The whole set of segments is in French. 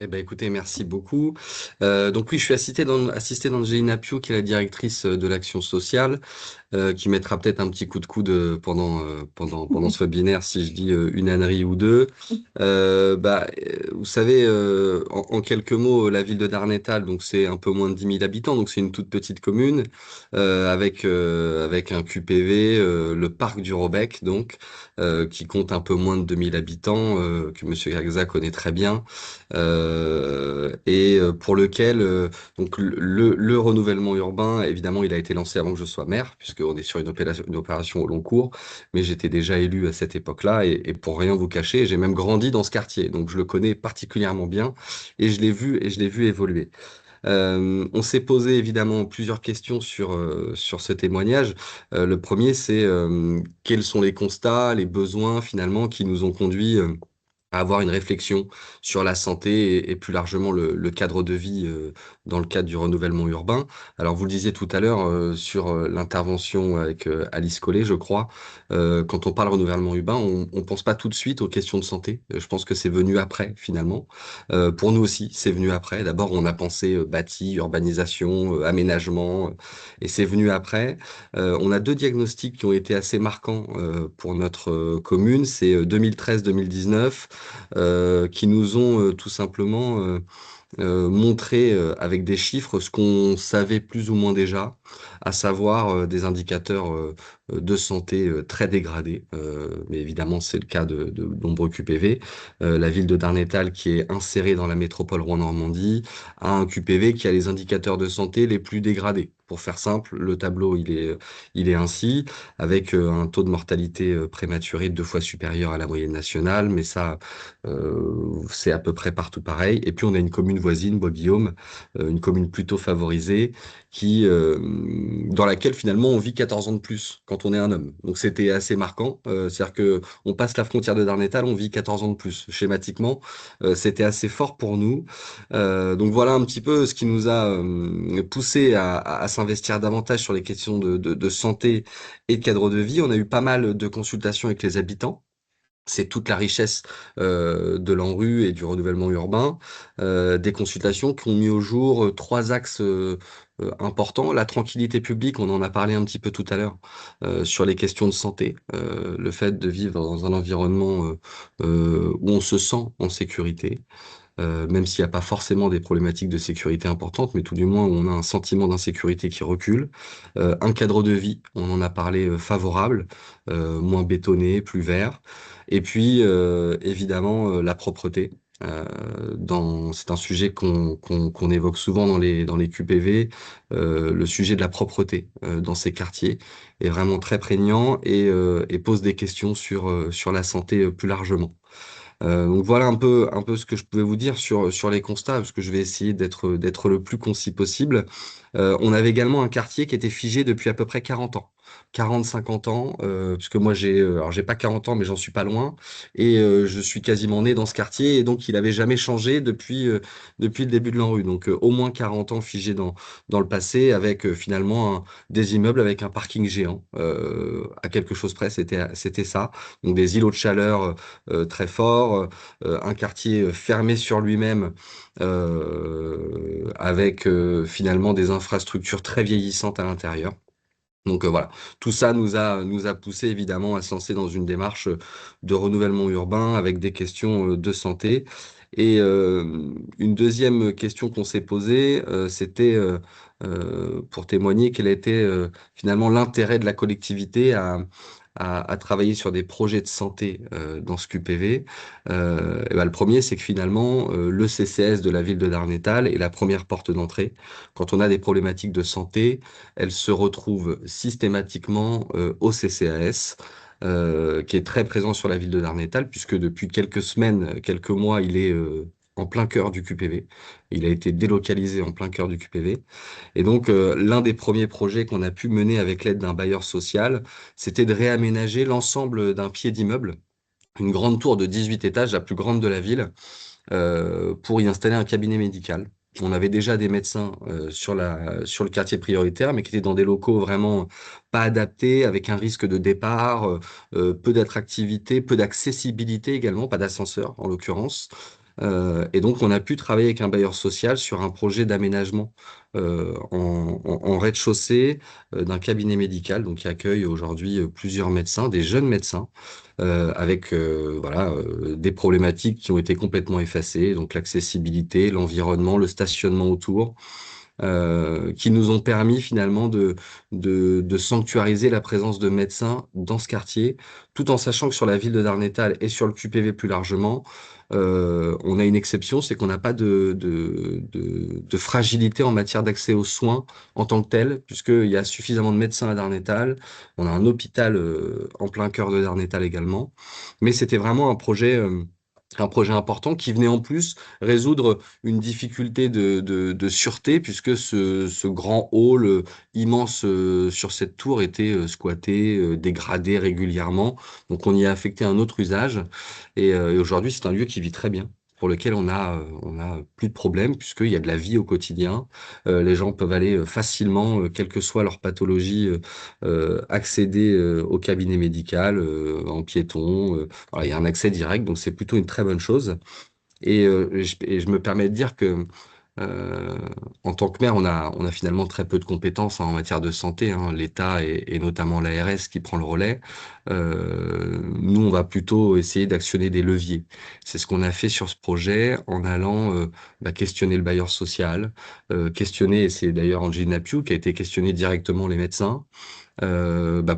Eh ben, écoutez, merci beaucoup. Donc oui, je suis assisté d'Angelina Pio, qui est la directrice de l'action sociale, qui mettra peut-être un petit coup de coude pendant ce webinaire si je dis une ânerie ou deux. Vous savez, en quelques mots, la ville de Darnétal, donc c'est un peu moins de 10 000 habitants, donc c'est une toute petite commune avec un QPV, le parc du Robec, donc qui compte un peu moins de 2 000 habitants, que Monsieur Gagza connaît très bien, pour lequel donc le renouvellement urbain, évidemment, il a été lancé avant que je sois maire, puisqu'on est sur une opération au long cours, mais j'étais déjà élu à cette époque-là, et pour rien vous cacher, j'ai même grandi dans ce quartier, donc je le connais particulièrement bien, et je l'ai vu évoluer. On s'est posé évidemment plusieurs questions sur ce témoignage. Le premier, c'est quels sont les constats, les besoins finalement qui nous ont conduits à avoir une réflexion sur la santé et plus largement le cadre de vie dans le cadre du renouvellement urbain. Alors vous le disiez tout à l'heure sur l'intervention avec Alice Collet, je crois. Quand on parle renouvellement urbain, on pense pas tout de suite aux questions de santé. Je pense que c'est venu après finalement. Pour nous aussi, c'est venu après. D'abord, on a pensé bâti, urbanisation, aménagement, et c'est venu après. On a deux diagnostics qui ont été assez marquants pour notre commune. C'est 2013-2019 qui nous ont tout simplement montré avec des chiffres ce qu'on savait plus ou moins déjà, à savoir des indicateurs de santé très dégradés. Mais évidemment, c'est le cas de nombreux QPV. La ville de Darnétal, qui est insérée dans la métropole Rouen-Normandie, a un QPV qui a les indicateurs de santé les plus dégradés. Pour faire simple, le tableau, il est ainsi, avec un taux de mortalité prématuré 2 fois supérieur à la moyenne nationale, mais ça, c'est à peu près partout pareil. Et puis on a une commune voisine, Bois-Guillaume, une commune plutôt favorisée, dans laquelle finalement on vit 14 ans de plus quand on est un homme. Donc c'était assez marquant. C'est-à-dire que on passe la frontière de Darnétal, on vit 14 ans de plus. Schématiquement, c'était assez fort pour nous. Donc voilà un petit peu ce qui nous a poussé à s'investir davantage sur les questions de santé et de cadre de vie. On a eu pas mal de consultations avec les habitants. C'est toute la richesse de l'ANRU et du renouvellement urbain, des consultations qui ont mis au jour trois axes importants. La tranquillité publique, on en a parlé un petit peu tout à l'heure, sur les questions de santé, le fait de vivre dans un environnement où on se sent en sécurité, même s'il n'y a pas forcément des problématiques de sécurité importantes, mais tout du moins où on a un sentiment d'insécurité qui recule. Un cadre de vie, on en a parlé, favorable, moins bétonné, plus vert. Et puis, évidemment, la propreté. C'est un sujet qu'on évoque souvent dans les QPV. Le sujet de la propreté dans ces quartiers est vraiment très prégnant et pose des questions sur la santé plus largement. Donc voilà un peu ce que je pouvais vous dire sur les constats, parce que je vais essayer d'être le plus concis possible. On avait également un quartier qui était figé depuis à peu près 40 ans. 40, 50 ans, puisque moi alors j'ai pas 40 ans, mais j'en suis pas loin, et je suis quasiment né dans ce quartier, et donc il avait jamais changé depuis le début de l'ANRU. Donc au moins 40 ans figés dans le passé, avec finalement des immeubles avec un parking géant. À quelque chose près, c'était ça. Donc des îlots de chaleur très fort, un quartier fermé sur lui-même, avec finalement des infrastructures très vieillissantes à l'intérieur. Donc voilà, tout ça nous a poussé évidemment à se lancer dans une démarche de renouvellement urbain avec des questions de santé. Et une deuxième question qu'on s'est posée, c'était pour témoigner quel était finalement l'intérêt de la collectivité à travailler sur des projets de santé dans ce QPV. Et ben, le premier, c'est que finalement, le CCS de la ville de Darnétal est la première porte d'entrée. Quand on a des problématiques de santé, elles se retrouvent systématiquement au CCAS. Qui est très présent sur la ville de Darnétal, puisque depuis quelques semaines, quelques mois, il est en plein cœur du QPV. Il a été délocalisé en plein cœur du QPV. Et donc, l'un des premiers projets qu'on a pu mener avec l'aide d'un bailleur social, c'était de réaménager l'ensemble d'un pied d'immeuble, une grande tour de 18 étages, la plus grande de la ville, pour y installer un cabinet médical. On avait déjà des médecins sur le quartier prioritaire, mais qui étaient dans des locaux vraiment pas adaptés, avec un risque de départ, peu d'attractivité, peu d'accessibilité également, pas d'ascenseur en l'occurrence. Et donc, on a pu travailler avec un bailleur social sur un projet d'aménagement en rez-de-chaussée d'un cabinet médical, donc qui accueille aujourd'hui plusieurs médecins, des jeunes médecins, avec voilà des problématiques qui ont été complètement effacées, donc l'accessibilité, l'environnement, le stationnement autour qui nous ont permis finalement de sanctuariser la présence de médecins dans ce quartier, tout en sachant que sur la ville de Darnétal et sur le QPV plus largement, on a une exception, c'est qu'on n'a pas de fragilité en matière d'accès aux soins en tant que tel, puisqu'il y a suffisamment de médecins à Darnétal, on a un hôpital en plein cœur de Darnétal également, mais c'était vraiment un projet important qui venait en plus résoudre une difficulté de sûreté, puisque ce grand hall immense sur cette tour était squatté, dégradé régulièrement. Donc on y a affecté un autre usage. Et aujourd'hui, c'est un lieu qui vit très bien, pour lequel on a plus de problèmes, puisqu'il y a de la vie au quotidien. Les gens peuvent aller facilement, quelle que soit leur pathologie, accéder au cabinet médical en piéton. Voilà, il y a un accès direct, donc c'est plutôt une très bonne chose. Et je me permets de dire que euh, en tant que maire, on a finalement très peu de compétences en matière de santé, hein. L'État et notamment l'ARS qui prend le relais. Nous, on va plutôt essayer d'actionner des leviers. C'est ce qu'on a fait sur ce projet en allant questionner le bailleur social, questionner, et c'est d'ailleurs Angelina Piu qui a été questionné directement les médecins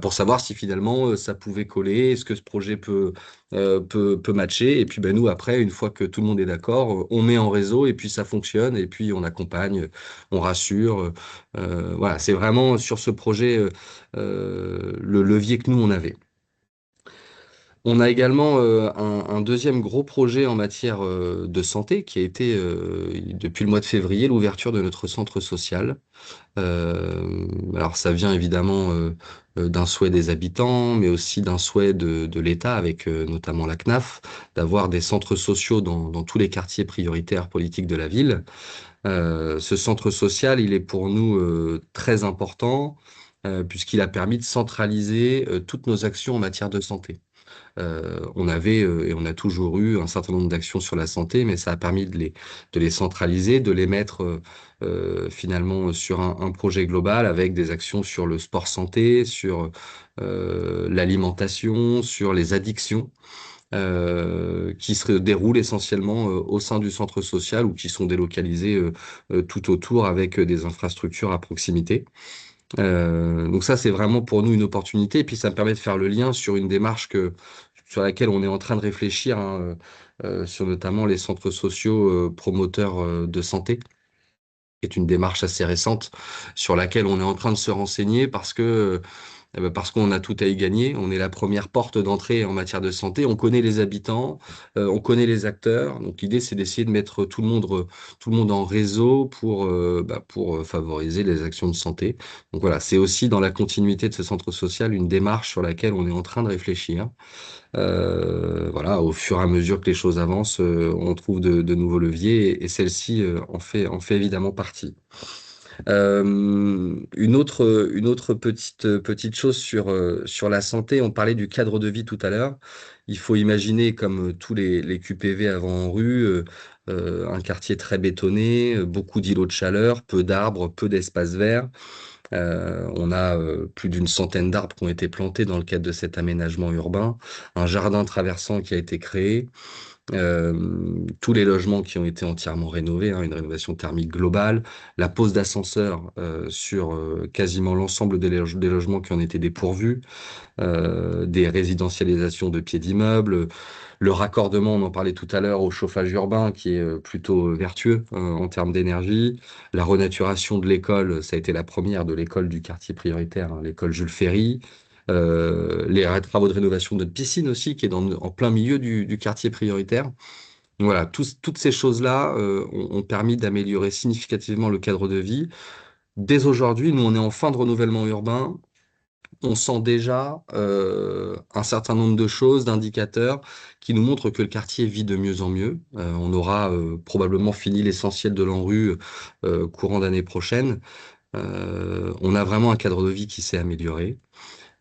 pour savoir si finalement ça pouvait coller, est-ce que ce projet peut matcher. Et puis nous, après, une fois que tout le monde est d'accord, on met en réseau et puis ça fonctionne et puis on accompagne, on rassure. Voilà, c'est vraiment sur ce projet le levier que nous, on avait. On a également un deuxième gros projet en matière de santé qui a été, depuis le mois de février, l'ouverture de notre centre social. Alors ça vient évidemment d'un souhait des habitants, mais aussi d'un souhait de l'État, avec notamment la CNAF, d'avoir des centres sociaux dans tous les quartiers prioritaires politiques de la ville. Ce centre social, il est pour nous très important, puisqu'il a permis de centraliser toutes nos actions en matière de santé. On avait et on a toujours eu un certain nombre d'actions sur la santé, mais ça a permis de les centraliser, de les mettre finalement sur un projet global avec des actions sur le sport santé, sur l'alimentation, sur les addictions. Qui se déroulent essentiellement au sein du centre social ou qui sont délocalisés tout autour avec des infrastructures à proximité. Donc ça, c'est vraiment pour nous une opportunité. Et puis ça me permet de faire le lien sur une démarche sur laquelle on est en train de réfléchir, hein, sur notamment les centres sociaux promoteurs de santé, qui est une démarche assez récente sur laquelle on est en train de se renseigner parce qu'on a tout à y gagner. On est la première porte d'entrée en matière de santé. On connaît les habitants, on connaît les acteurs. Donc l'idée, c'est d'essayer de mettre tout le monde en réseau pour favoriser les actions de santé. Donc voilà, c'est aussi dans la continuité de ce centre social une démarche sur laquelle on est en train de réfléchir. Voilà, au fur et à mesure que les choses avancent, on trouve de nouveaux leviers et celle-ci en fait évidemment partie. Une autre petite chose sur la santé, on parlait du cadre de vie tout à l'heure. Il faut imaginer, comme tous les QPV avant en rue, un quartier très bétonné, beaucoup d'îlots de chaleur, peu d'arbres, peu d'espaces verts. On a plus d'une centaine d'arbres qui ont été plantés dans le cadre de cet aménagement urbain, un jardin traversant qui a été créé. Tous les logements qui ont été entièrement rénovés, hein, une rénovation thermique globale, la pose d'ascenseurs sur quasiment l'ensemble des logements qui en étaient dépourvus, des résidentialisations de pieds d'immeubles, le raccordement, on en parlait tout à l'heure, au chauffage urbain qui est plutôt vertueux en termes d'énergie, la renaturation de l'école, ça a été la première de l'école du quartier prioritaire, hein, l'école Jules Ferry. Les travaux de rénovation de notre piscine aussi, qui est en plein milieu du quartier prioritaire. Donc voilà, toutes ces choses-là ont permis d'améliorer significativement le cadre de vie. Dès aujourd'hui, nous, on est en fin de renouvellement urbain. On sent déjà un certain nombre de choses, d'indicateurs qui nous montrent que le quartier vit de mieux en mieux. On aura probablement fini l'essentiel de l'ANRU courant d'année prochaine. On a vraiment un cadre de vie qui s'est amélioré.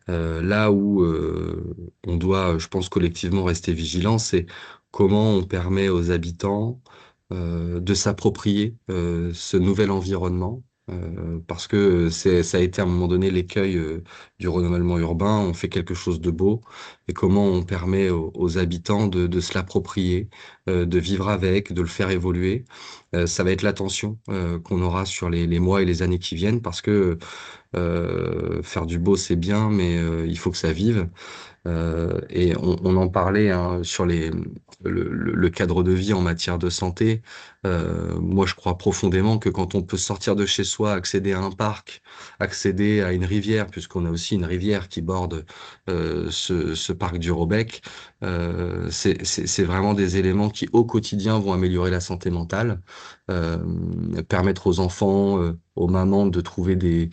Là où on doit, je pense, collectivement rester vigilant, c'est comment on permet aux habitants de s'approprier ce nouvel environnement. Parce que ça a été à un moment donné l'écueil du renouvellement urbain. On fait quelque chose de beau et comment on permet aux habitants de se l'approprier, de vivre avec, de le faire évoluer. Ça va être l'attention qu'on aura sur les mois et les années qui viennent parce que faire du beau c'est bien, mais il faut que ça vive. Et on en parlait hein, sur le cadre de vie en matière de santé. Moi, je crois profondément que quand on peut sortir de chez soi, accéder à un parc, accéder à une rivière, puisqu'on a aussi une rivière qui borde ce parc du Robec, c'est vraiment des éléments qui, au quotidien, vont améliorer la santé mentale, permettre aux enfants, aux mamans de trouver des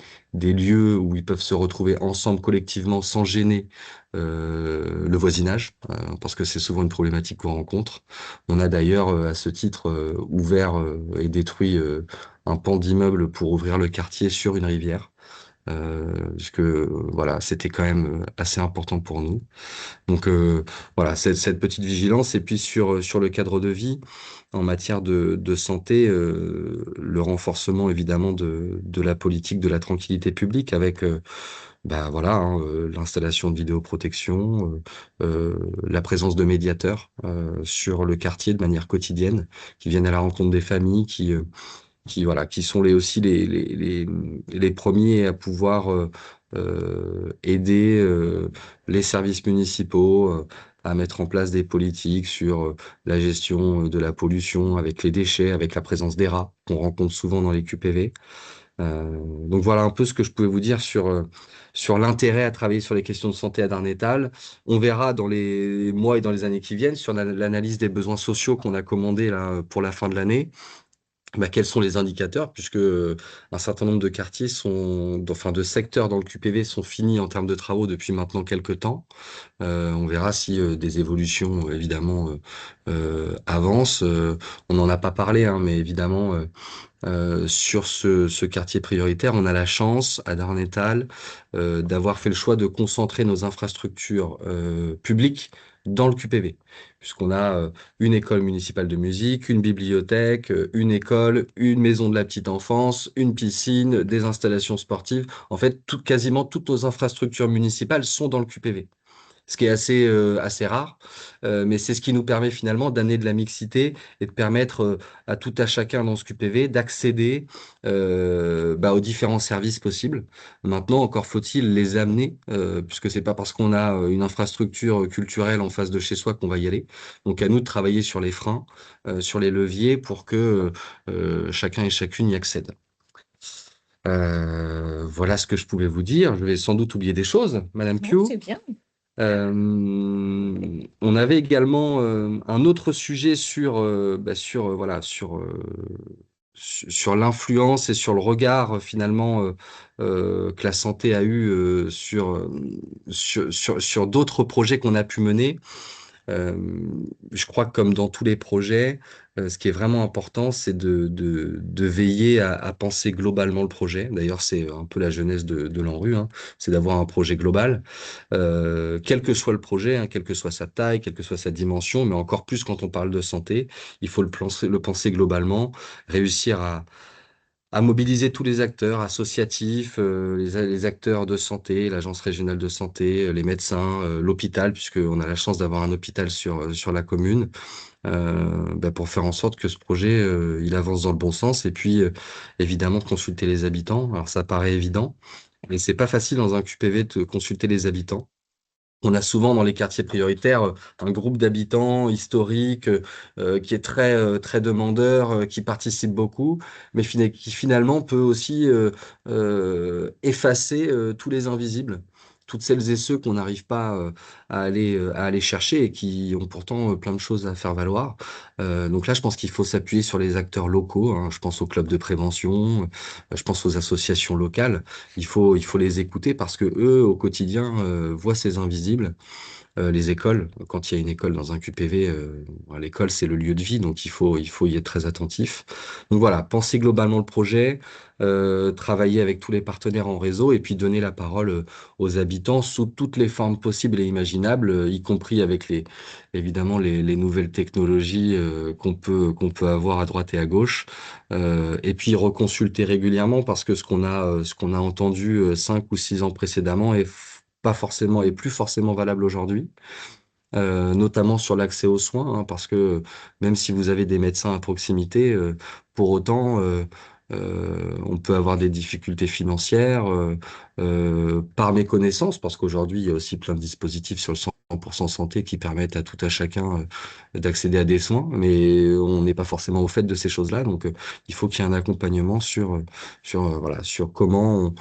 lieux où ils peuvent se retrouver ensemble collectivement sans gêner le voisinage, parce que c'est souvent une problématique qu'on rencontre. On a d'ailleurs, à ce titre, ouvert et détruit un pan d'immeuble pour ouvrir le quartier sur une rivière, puisque voilà, c'était quand même assez important pour nous. Donc voilà, cette petite vigilance. Et puis sur le cadre de vie, en matière de santé, le renforcement évidemment de la politique de la tranquillité publique avec bah voilà, hein, l'installation de vidéoprotection, la présence de médiateurs sur le quartier de manière quotidienne, qui viennent à la rencontre des familles, qui voilà, qui sont aussi les premiers à pouvoir aider les services municipaux à mettre en place des politiques sur la gestion de la pollution avec les déchets, avec la présence des rats qu'on rencontre souvent dans les QPV. Donc voilà un peu ce que je pouvais vous dire sur l'intérêt à travailler sur les questions de santé à Darnétal. On verra dans les mois et dans les années qui viennent sur l'analyse des besoins sociaux qu'on a commandé là pour la fin de l'année. Bah, quels sont les indicateurs, puisque un certain nombre de quartiers enfin de secteurs dans le QPV sont finis en termes de travaux depuis maintenant quelques temps. On verra si des évolutions évidemment avancent. On n'en a pas parlé, hein, mais évidemment sur ce quartier prioritaire, on a la chance à Darnétal d'avoir fait le choix de concentrer nos infrastructures publiques dans le QPV, puisqu'on a une école municipale de musique, une bibliothèque, une école, une maison de la petite enfance, une piscine, des installations sportives. En fait, quasiment toutes nos infrastructures municipales sont dans le QPV, ce qui est assez rare, mais c'est ce qui nous permet finalement d'amener de la mixité et de permettre à tout à chacun dans ce QPV d'accéder bah, aux différents services possibles. Maintenant, encore faut-il les amener, puisque c'est pas parce qu'on a une infrastructure culturelle en face de chez soi qu'on va y aller. Donc à nous de travailler sur les freins, sur les leviers pour que chacun et chacune y accède. Voilà ce que je pouvais vous dire. Je vais sans doute oublier des choses, Madame Non, Pio. c'est bien. On avait également un autre sujet voilà, sur l'influence et sur le regard finalement que la santé a eu sur d'autres projets qu'on a pu mener. Euh, je crois que comme dans tous les projets, ce qui est vraiment important, c'est de veiller à penser globalement le projet. D'ailleurs, c'est un peu la jeunesse de l'ANRU, hein, c'est d'avoir un projet global, quel que soit le projet, hein, quelle que soit sa taille, quelle que soit sa dimension, mais encore plus quand on parle de santé, il faut le penser globalement, réussir à mobiliser tous les acteurs associatifs, les acteurs de santé, l'agence régionale de santé, les médecins, l'hôpital, puisqu'on a la chance d'avoir un hôpital sur la commune, bah, pour faire en sorte que ce projet il avance dans le bon sens. Et puis, évidemment, consulter les habitants. Alors, ça paraît évident, mais c'est pas facile dans un QPV de consulter les habitants. On a souvent dans les quartiers prioritaires un groupe d'habitants historiques qui est très demandeur, qui participe beaucoup, mais qui finalement peut aussi effacer tous les invisibles, toutes celles et ceux qu'on n'arrive pas à aller chercher et qui ont pourtant plein de choses à faire valoir. Donc là, je pense qu'il faut s'appuyer sur les acteurs locaux, hein. Je pense aux clubs de prévention, je pense aux associations locales. Il faut les écouter parce que eux, au quotidien, voient ces invisibles. les écoles. Quand il y a une école dans un QPV, l'école, c'est le lieu de vie, donc il faut y être très attentif. Donc voilà, penser globalement le projet, travailler avec tous les partenaires en réseau et puis donner la parole aux habitants sous toutes les formes possibles et imaginables, y compris avec évidemment les nouvelles technologies qu'on peut avoir à droite et à gauche. Et puis reconsulter régulièrement parce que ce qu'on a entendu 5 ou 6 ans précédemment pas forcément et plus forcément valable aujourd'hui, notamment sur l'accès aux soins, hein, parce que même si vous avez des médecins à proximité, pour autant, on peut avoir des difficultés financières par méconnaissance, parce qu'aujourd'hui, il y a aussi plein de dispositifs sur le 100% santé qui permettent à tout à chacun d'accéder à des soins, mais on n'est pas forcément au fait de ces choses-là, donc il faut qu'il y ait un accompagnement voilà, sur comment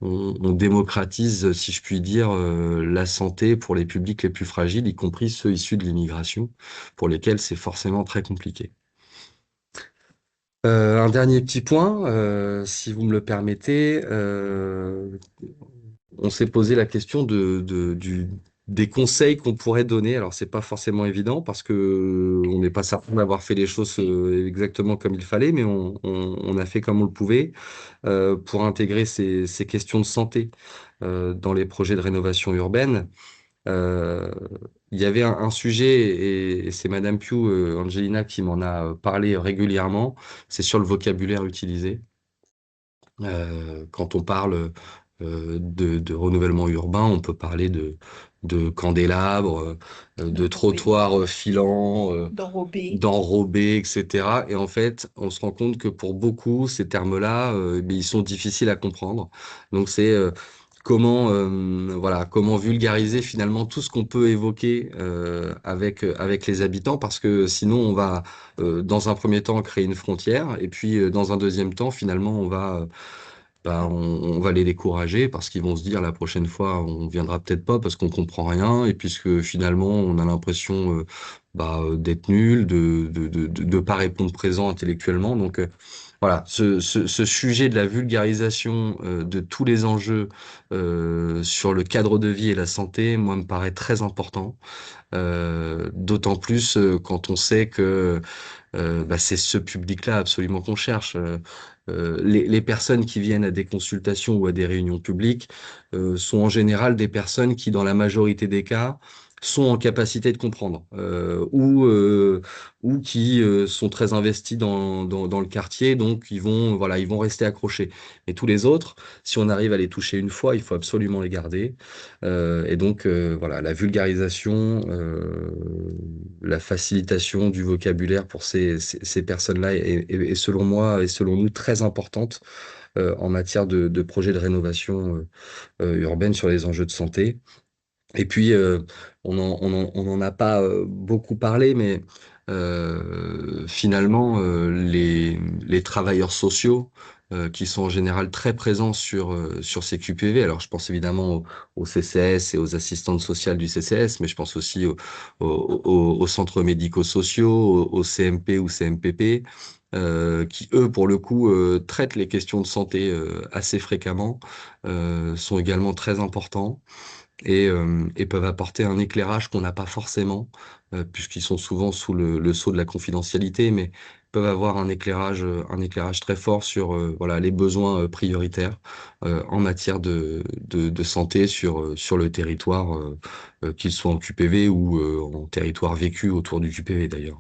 on démocratise, si je puis dire, la santé pour les publics les plus fragiles, y compris ceux issus de l'immigration, pour lesquels c'est forcément très compliqué. Un dernier petit point, si vous me le permettez, on s'est posé la question des conseils qu'on pourrait donner. Alors, c'est pas forcément évident parce que on n'est pas certain d'avoir fait les choses exactement comme il fallait, mais on a fait comme on le pouvait pour intégrer ces questions de santé dans les projets de rénovation urbaine. Euh, il y avait un sujet, et c'est Madame Piu, Angelina, qui m'en a parlé régulièrement, c'est sur le vocabulaire utilisé. Quand on parle de renouvellement urbain, on peut parler de candélabres, de D'enrobé, trottoirs filants, d'enrobé. d'enrobés, etc. Et en fait, on se rend compte que pour beaucoup, ces termes-là, mais ils sont difficiles à comprendre. Donc c'est voilà, comment vulgariser finalement tout ce qu'on peut évoquer avec les habitants, parce que sinon on va dans un premier temps créer une frontière, et puis dans un deuxième temps, finalement, on va les décourager parce qu'ils vont se dire la prochaine fois, on viendra peut-être pas parce qu'on comprend rien et puisque finalement, on a l'impression d'être nul, de pas répondre présent intellectuellement. Donc voilà, ce sujet de la vulgarisation de tous les enjeux sur le cadre de vie et la santé, moi, me paraît très important. D'autant plus quand on sait que c'est ce public-là absolument qu'on cherche. Les personnes qui viennent à des consultations ou à des réunions publiques sont en général des personnes qui, dans la majorité des cas, sont en capacité de comprendre ou qui sont très investis dans le quartier, donc voilà, ils vont rester accrochés. Et tous les autres, si on arrive à les toucher une fois, il faut absolument les garder. Et donc, voilà, la vulgarisation, la facilitation du vocabulaire pour ces personnes-là est selon moi et selon nous très importante en matière de projets de rénovation urbaine sur les enjeux de santé. Et puis, on en a pas beaucoup parlé, mais finalement, les travailleurs sociaux, qui sont en général très présents sur ces QPV, alors je pense évidemment au CCS et aux assistantes sociales du CCS, mais je pense aussi aux centres médico-sociaux, aux CMP ou CMPP, qui, eux, pour le coup, traitent les questions de santé assez fréquemment, sont également très importants et peuvent apporter un éclairage qu'on n'a pas forcément, puisqu'ils sont souvent sous le sceau de la confidentialité, mais peuvent avoir un éclairage très fort sur voilà, les besoins prioritaires en matière de santé sur le territoire, qu'ils soient en QPV ou en territoire vécu autour du QPV d'ailleurs.